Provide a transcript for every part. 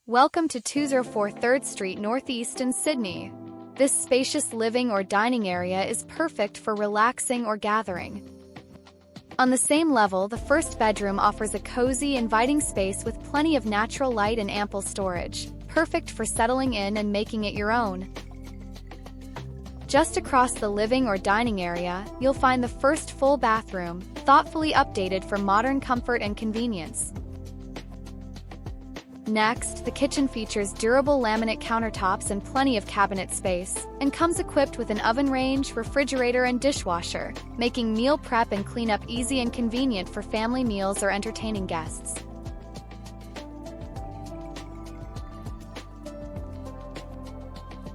Welcome to 204 3rd Street Northeast in Sydney. This spacious living or dining area is perfect for relaxing or gathering. On the same level, the first bedroom offers a cozy, inviting space with plenty of natural light and ample storage, perfect for settling in and making it your own. Just across the living or dining area, you'll find the first full bathroom, thoughtfully updated for modern comfort and convenience. Next, the kitchen features durable laminate countertops and plenty of cabinet space, and comes equipped with an oven range, refrigerator, and dishwasher, making meal prep and cleanup easy and convenient for family meals or entertaining guests.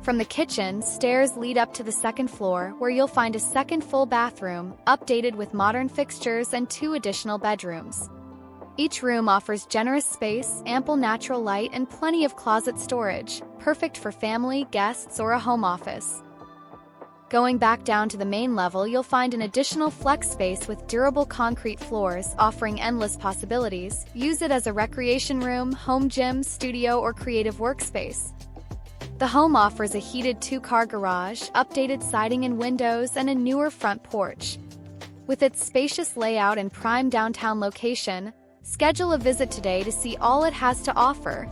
From the kitchen, stairs lead up to the second floor, where you'll find a second full bathroom, updated with modern fixtures and 2 additional bedrooms. Each room offers generous space, ample natural light, and plenty of closet storage, perfect for family, guests, or a home office. Going back down to the main level, you'll find an additional flex space with durable concrete floors, offering endless possibilities. Use it as a recreation room, home gym, studio, or creative workspace. The home offers a heated 2-car garage, updated siding and windows, and a newer front porch. With its spacious layout and prime downtown location, schedule a visit today to see all it has to offer.